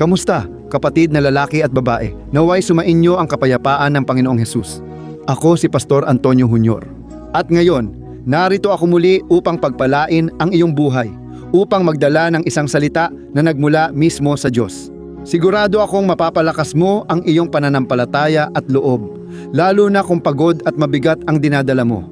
Kamusta, kapatid na lalaki at babae? Naway sumainyo ang kapayapaan ng Panginoong Hesus. Ako si Pastor Antonio Jr. At ngayon, narito ako muli upang pagpalain ang iyong buhay, upang magdala ng isang salita na nagmula mismo sa Diyos. Sigurado akong mapapalakas mo ang iyong pananampalataya at loob, lalo na kung pagod at mabigat ang dinadala mo.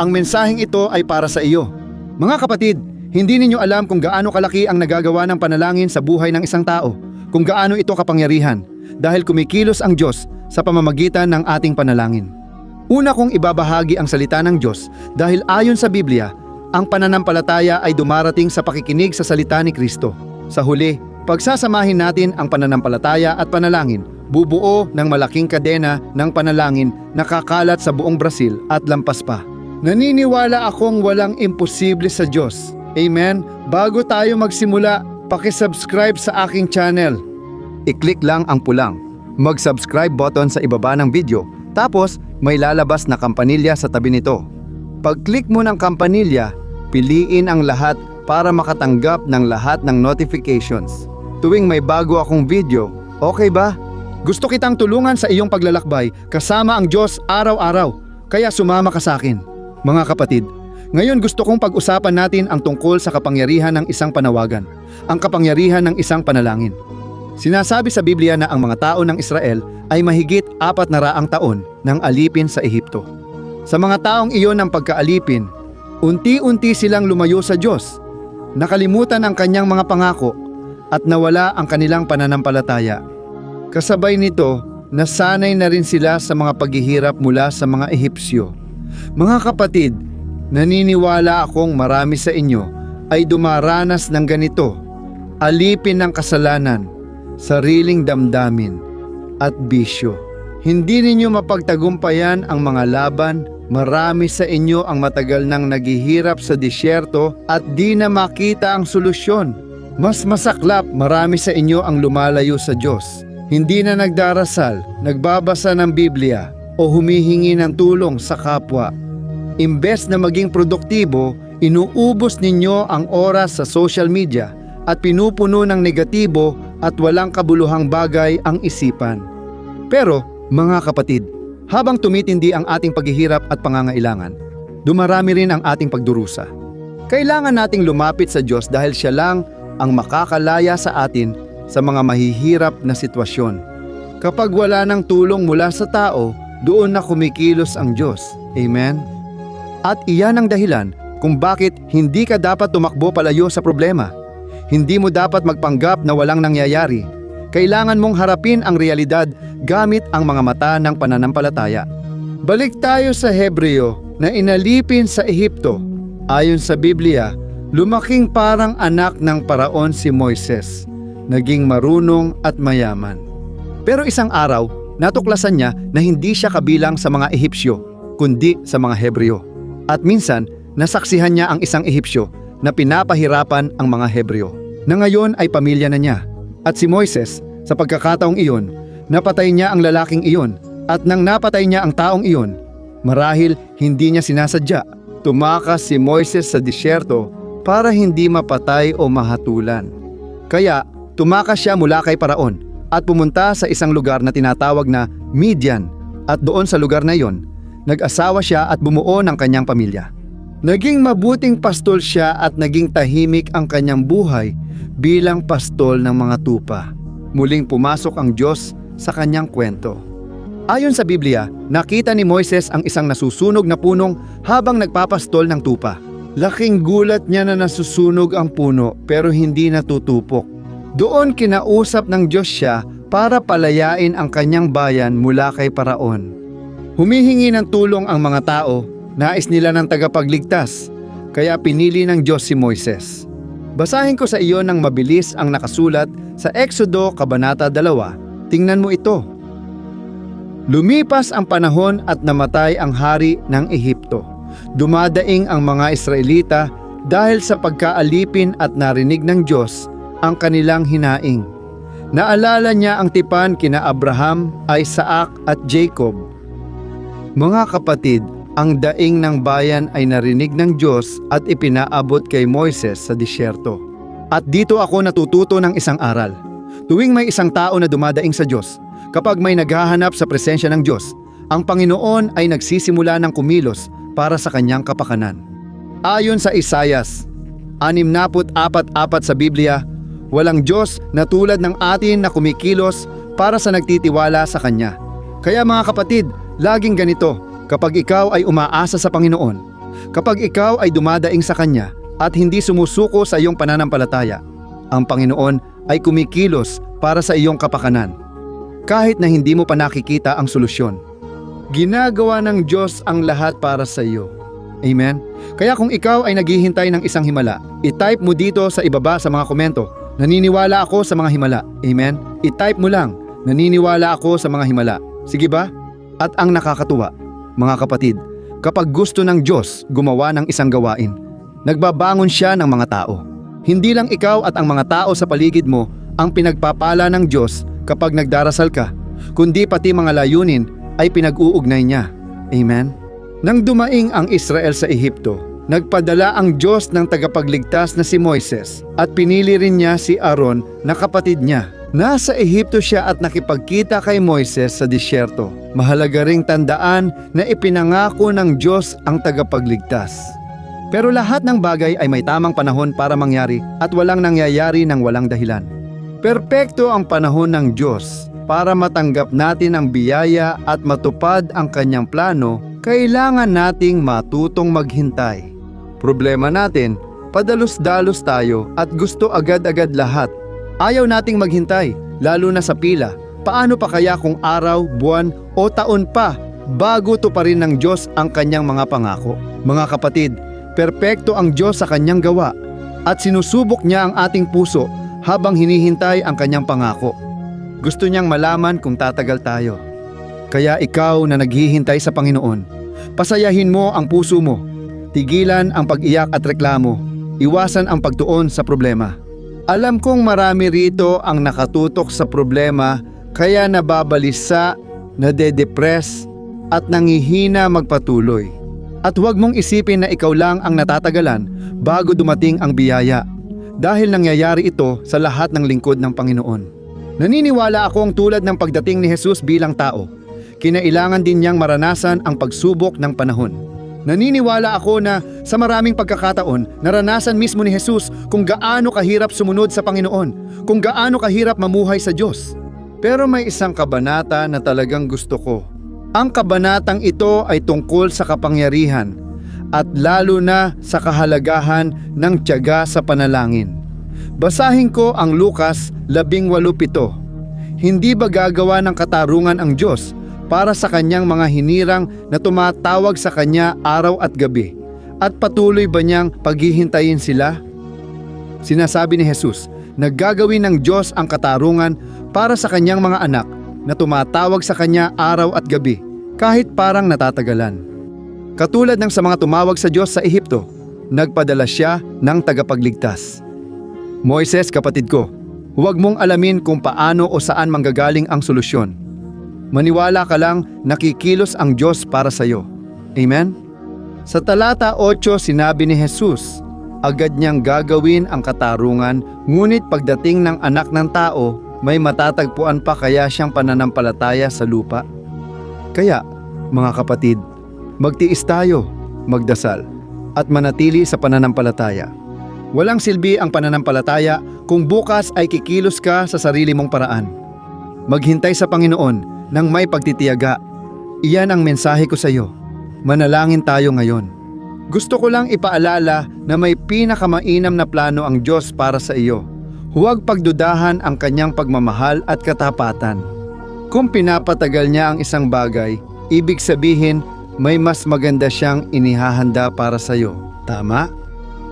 Ang mensaheng ito ay para sa iyo. Mga kapatid, hindi ninyo alam kung gaano kalaki ang nagagawa ng panalangin sa buhay ng isang tao, kung gaano ito kapangyarihan, dahil kumikilos ang Diyos sa pamamagitan ng ating panalangin. Una kong ibabahagi ang salita ng Diyos dahil ayon sa Biblia, ang pananampalataya ay dumarating sa pakikinig sa salita ni Kristo. Sa huli, pagsasamahin natin ang pananampalataya at panalangin, bubuo ng malaking kadena ng panalangin na kakalat sa buong Brazil at lampas pa. Naniniwala akong walang imposible sa Diyos. Amen? Bago tayo magsimula, pakisubscribe sa aking channel. I-click lang ang pulang mag-subscribe button sa ibaba ng video, tapos may lalabas na kampanilya sa tabi nito. Pag-click mo ng kampanilya, piliin ang lahat para makatanggap ng lahat ng notifications. Tuwing may bago akong video, okay ba? Gusto kitang tulungan sa iyong paglalakbay kasama ang Diyos araw-araw, kaya sumama ka sa akin. Mga kapatid, ngayon gusto kong pag-usapan natin ang tungkol sa kapangyarihan ng isang panawagan, ang kapangyarihan ng isang panalangin. Sinasabi sa Biblia na ang mga tao ng Israel ay mahigit 400 taon nang alipin sa Ehipto. Sa mga taong iyon ng pagkaalipin, unti-unti silang lumayo sa Diyos, nakalimutan ang kanyang mga pangako at nawala ang kanilang pananampalataya. Kasabay nito, nasanay na rin sila sa mga paghihirap mula sa mga Ehipsyo. Mga kapatid, naniniwala akong marami sa inyo ay dumaranas ng ganito, alipin ng kasalanan, sariling damdamin, at bisyo. Hindi ninyo mapagtagumpayan ang mga laban, marami sa inyo ang matagal nang naghihirap sa disyerto at di na makita ang solusyon. Mas masaklap, marami sa inyo ang lumalayo sa Diyos. Hindi na nagdarasal, nagbabasa ng Biblia, o humihingi ng tulong sa kapwa. Imbes na maging produktibo, inuubos ninyo ang oras sa social media at pinupuno ng negatibo at walang kabuluhang bagay ang isipan. Pero, mga kapatid, habang tumitindi ang ating paghihirap at pangangailangan, dumarami rin ang ating pagdurusa. Kailangan nating lumapit sa Diyos dahil Siya lang ang makakalaya sa atin sa mga mahihirap na sitwasyon. Kapag wala ng tulong mula sa tao, doon na kumikilos ang Diyos. Amen? At iyan ang dahilan kung bakit hindi ka dapat tumakbo palayo sa problema. Hindi mo dapat magpanggap na walang nangyayari. Kailangan mong harapin ang realidad gamit ang mga mata ng pananampalataya. Balik tayo sa Hebreo na inalipin sa Ehipto. Ayon sa Biblia, lumaking parang anak ng paraon si Moises. Naging marunong at mayaman. Pero isang araw, natuklasan niya na hindi siya kabilang sa mga Ehipsyo, kundi sa mga Hebreo. At minsan, nasaksihan niya ang isang Ehipsyo na pinapahirapan ang mga Hebreo, na ngayon ay pamilya na niya. At si Moises, sa pagkakataong iyon, napatay niya ang lalaking iyon, at nang napatay niya ang taong iyon, marahil hindi niya sinasadya, tumakas si Moises sa disyerto para hindi mapatay o mahatulan. Kaya, tumakas siya mula kay Paraon at pumunta sa isang lugar na tinatawag na Midian, at doon sa lugar na iyon, nag-asawa siya at bumuo ng kanyang pamilya. Naging mabuting pastol siya at naging tahimik ang kanyang buhay bilang pastol ng mga tupa. Muling pumasok ang Diyos sa kanyang kwento. Ayon sa Biblia, nakita ni Moises ang isang nasusunog na punong habang nagpapastol ng tupa. Laking gulat niya na nasusunog ang puno pero hindi natutupok. Doon kinausap ng Diyos siya para palayain ang kanyang bayan mula kay Paraon. Humihingi ng tulong ang mga tao, nais nila ng tagapagligtas, kaya pinili ng Diyos si Moises. Basahin ko sa iyo ng mabilis ang nakasulat sa Exodo Kabanata 2. Tingnan mo ito. Lumipas ang panahon at namatay ang hari ng Ehipto. Dumadaing ang mga Israelita dahil sa pagkaalipin at narinig ng Diyos ang kanilang hinaing. Naalala niya ang tipan kina Abraham, Isaac at Jacob. Mga kapatid, ang daing ng bayan ay narinig ng Diyos at ipinaabot kay Moises sa disyerto. At dito ako natututo ng isang aral. Tuwing may isang tao na dumadaing sa Diyos, kapag may naghahanap sa presensya ng Diyos, ang Panginoon ay nagsisimula ng kumilos para sa kanyang kapakanan. Ayon sa Isayas 64:4 sa Biblia, walang Diyos na tulad ng atin na kumikilos para sa nagtitiwala sa Kanya. Kaya mga kapatid, laging ganito, kapag ikaw ay umaasa sa Panginoon, kapag ikaw ay dumadaing sa Kanya at hindi sumusuko sa iyong pananampalataya, ang Panginoon ay kumikilos para sa iyong kapakanan. Kahit na hindi mo pa nakikita ang solusyon, ginagawa ng Diyos ang lahat para sa iyo. Amen? Kaya kung ikaw ay naghihintay ng isang himala, i-type mo dito sa ibaba sa mga komento, naniniwala ako sa mga himala. Amen? I-type mo lang, naniniwala ako sa mga himala. Sige ba? At ang nakakatuwa, mga kapatid, kapag gusto ng Diyos gumawa ng isang gawain, nagbabangon siya ng mga tao. Hindi lang ikaw at ang mga tao sa paligid mo ang pinagpapala ng Diyos kapag nagdarasal ka, kundi pati mga layunin ay pinag-uugnay niya. Amen? Nang dumaing ang Israel sa Ehipto, nagpadala ang Diyos ng tagapagligtas na si Moises at pinili rin niya si Aaron na kapatid niya. Nasa Ehipto siya at nakipagkita kay Moises sa disyerto. Mahalaga ring tandaan na ipinangako ng Diyos ang tagapagligtas. Pero lahat ng bagay ay may tamang panahon para mangyari at walang nangyayari ng walang dahilan. Perpekto ang panahon ng Diyos para matanggap natin ang biyaya at matupad ang kanyang plano. Kailangan nating matutong maghintay. Problema natin, padalos-dalos tayo at gusto agad-agad lahat. Ayaw nating maghintay, lalo na sa pila. Paano pa kaya kung araw, buwan o taon pa bago tuparin ng Diyos ang kanyang mga pangako? Mga kapatid, perpekto ang Diyos sa kanyang gawa at sinusubok niya ang ating puso habang hinihintay ang kanyang pangako. Gusto niyang malaman kung tatagal tayo. Kaya ikaw na naghihintay sa Panginoon, pasayahin mo ang puso mo, tigilan ang pag-iyak at reklamo, iwasan ang pagtuon sa problema. Alam kong marami rito ang nakatutok sa problema kaya nababalisa, nade-depress at nangihina magpatuloy. At huwag mong isipin na ikaw lang ang natatagalan bago dumating ang biyaya, dahil nangyayari ito sa lahat ng lingkod ng Panginoon. Naniniwala akong tulad ng pagdating ni Jesus bilang tao, kinailangan din niyang maranasan ang pagsubok ng panahon. Naniniwala ako na sa maraming pagkakataon, naranasan mismo ni Jesus kung gaano kahirap sumunod sa Panginoon, kung gaano kahirap mamuhay sa Diyos. Pero may isang kabanata na talagang gusto ko. Ang kabanatang ito ay tungkol sa kapangyarihan at lalo na sa kahalagahan ng tiyaga sa panalangin. Basahin ko ang Lucas 18:7. Hindi ba gagawa ng katarungan ang Diyos para sa kanyang mga hinirang na tumatawag sa kanya araw at gabi? At patuloy ba niyang paghihintayin sila? Sinasabi ni Jesus, naggagawin ng Diyos ang katarungan para sa kanyang mga anak na tumatawag sa kanya araw at gabi, kahit parang natatagalan. Katulad ng sa mga tumawag sa Diyos sa Ehipto, nagpadala siya ng tagapagligtas. Moises, kapatid ko, huwag mong alamin kung paano o saan manggagaling ang solusyon. Maniwala ka lang, nakikilos ang Diyos para sa iyo. Amen? Sa talata 8 sinabi ni Jesus, agad niyang gagawin ang katarungan, ngunit pagdating ng anak ng tao, may matatagpuan pa kaya siyang pananampalataya sa lupa? Kaya, mga kapatid, magtiis tayo, magdasal, at manatili sa pananampalataya. Walang silbi ang pananampalataya kung bukas ay kikilos ka sa sarili mong paraan. Maghintay sa Panginoon nang may pagtitiyaga. Iyan ang mensahe ko sa iyo. Manalangin tayo ngayon. Gusto ko lang ipaalala na may pinakamainam na plano ang Diyos para sa iyo. Huwag pagdudahan ang kanyang pagmamahal at katapatan. Kung pinapatagal niya ang isang bagay, ibig sabihin may mas maganda siyang inihahanda para sa iyo. Tama?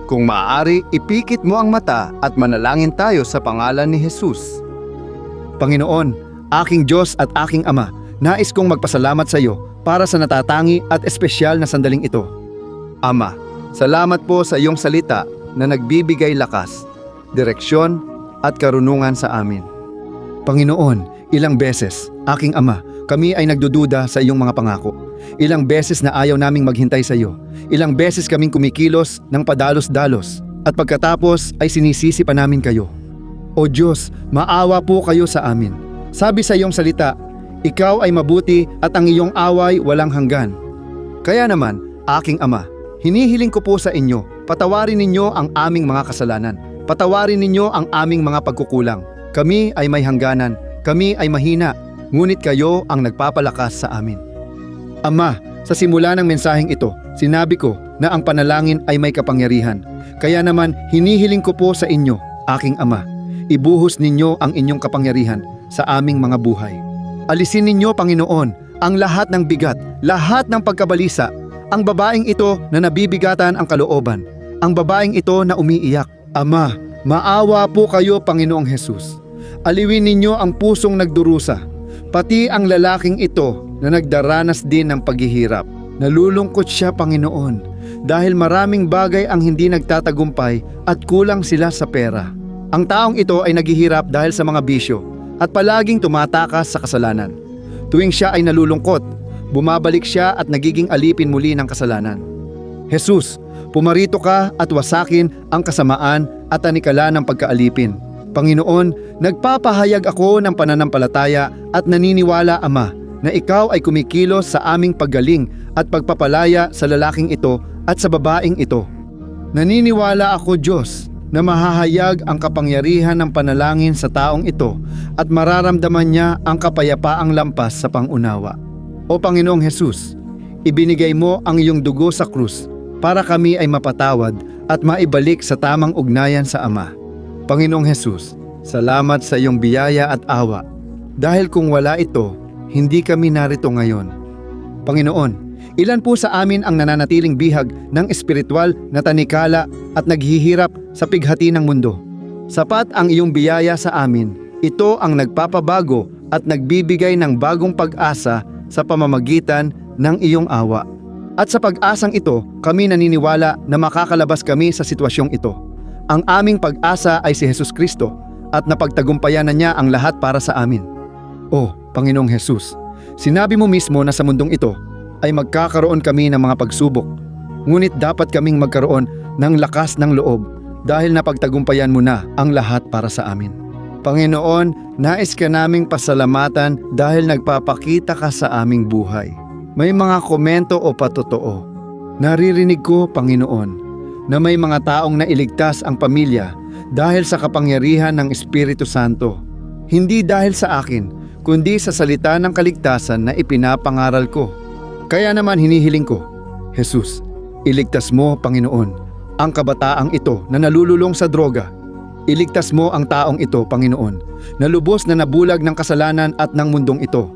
Kung maaari, ipikit mo ang mata at manalangin tayo sa pangalan ni Jesus. Panginoon, aking Diyos at aking Ama, nais kong magpasalamat sa iyo para sa natatangi at espesyal na sandaling ito. Ama, salamat po sa iyong salita na nagbibigay lakas, direksyon at karunungan sa amin. Panginoon, ilang beses, aking Ama, kami ay nagdududa sa iyong mga pangako. Ilang beses na ayaw naming maghintay sa iyo. Ilang beses kaming kumikilos ng padalos-dalos at pagkatapos ay sinisisi pa namin kayo. O Diyos, maawa po kayo sa amin. Sabi sa iyong salita, ikaw ay mabuti at ang iyong away walang hanggan. Kaya naman, aking Ama, hinihiling ko po sa inyo, patawarin ninyo ang aming mga kasalanan. Patawarin ninyo ang aming mga pagkukulang. Kami ay may hangganan, kami ay mahina, ngunit kayo ang nagpapalakas sa amin. Ama, sa simula ng mensaheng ito, sinabi ko na ang panalangin ay may kapangyarihan. Kaya naman, hinihiling ko po sa inyo, aking Ama, ibuhos ninyo ang inyong kapangyarihan sa aming mga buhay. Alisin ninyo, Panginoon, ang lahat ng bigat, lahat ng pagkabalisa, ang babaeng ito na nabibigatan ang kalooban, ang babaeng ito na umiiyak. Ama, maawa po kayo, Panginoong Hesus. Aliwin ninyo ang pusong nagdurusa, pati ang lalaking ito na nagdaranas din ng paghihirap. Nalulungkot siya, Panginoon, dahil maraming bagay ang hindi nagtatagumpay at kulang sila sa pera. Ang taong ito ay naghihirap dahil sa mga bisyo at palaging tumatakas sa kasalanan. Tuwing siya ay nalulungkot, bumabalik siya at nagiging alipin muli ng kasalanan. Jesus, pumarito ka at wasakin ang kasamaan at tanikala ng pagkaalipin. Panginoon, nagpapahayag ako ng pananampalataya at naniniwala, Ama, na ikaw ay kumikilos sa aming paggaling at pagpapalaya sa lalaking ito at sa babaeng ito. Naniniwala ako, Diyos, na mahahayag ang kapangyarihan ng panalangin sa taong ito at mararamdaman niya ang kapayapaang lampas sa pangunawa. O Panginoong Hesus, ibinigay mo ang iyong dugo sa krus para kami ay mapatawad at maibalik sa tamang ugnayan sa Ama. Panginoong Hesus, salamat sa iyong biyaya at awa. Dahil kung wala ito, hindi kami narito ngayon. Panginoon, ilan po sa amin ang nananatiling bihag ng espiritual na tanikala at naghihirap sa pighati ng mundo. Sapat ang iyong biyaya sa amin. Ito ang nagpapabago at nagbibigay ng bagong pag-asa sa pamamagitan ng iyong awa. At sa pag-asang ito, kami naniniwala na makakalabas kami sa sitwasyong ito. Ang aming pag-asa ay si Jesus Kristo at napagtagumpayan na niya ang lahat para sa amin. O Panginoong Hesus, sinabi mo mismo na sa mundong ito ay magkakaroon kami ng mga pagsubok. Ngunit dapat kaming magkaroon ng lakas ng loob dahil napagtagumpayan mo na ang lahat para sa amin. Panginoon, nais ka naming pasalamatan dahil nagpapakita ka sa aming buhay. May mga komento o patotoo. Naririnig ko, Panginoon, na may mga taong nailigtas ang pamilya dahil sa kapangyarihan ng Espiritu Santo. Hindi dahil sa akin, kundi sa salita ng kaligtasan na ipinapangaral ko. Kaya naman hinihiling ko, Jesus, iligtas mo, Panginoon, ang kabataang ito na nalululong sa droga. Iligtas mo ang taong ito, Panginoon, na lubos na nabulag ng kasalanan at ng mundong ito.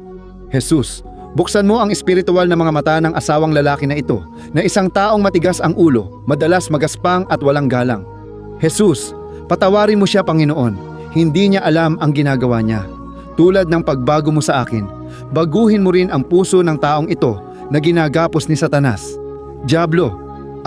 Jesus, buksan mo ang espiritual na mga mata ng asawang lalaki na ito, na isang taong matigas ang ulo, madalas magaspang at walang galang. Jesus, patawarin mo siya, Panginoon. Hindi niya alam ang ginagawa niya. Tulad ng pagbago mo sa akin, baguhin mo rin ang puso ng taong ito na ginagapos ni Satanas. Diablo,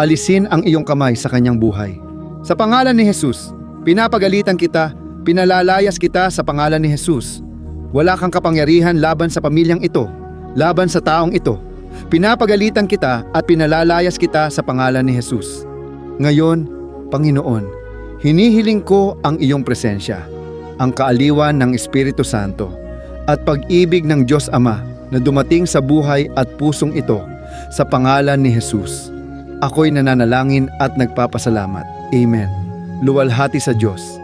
alisin ang iyong kamay sa kanyang buhay. Sa pangalan ni Jesus, pinapagalitan kita, pinalalayas kita sa pangalan ni Jesus. Wala kang kapangyarihan laban sa pamilyang ito, laban sa taong ito. Pinapagalitan kita at pinalalayas kita sa pangalan ni Jesus. Ngayon, Panginoon, hinihiling ko ang iyong presensya, ang kaaliwan ng Espiritu Santo, at pag-ibig ng Diyos Ama na dumating sa buhay at pusong ito sa pangalan ni Jesus. Ako'y nananalangin at nagpapasalamat. Amen. Luwalhati sa Diyos.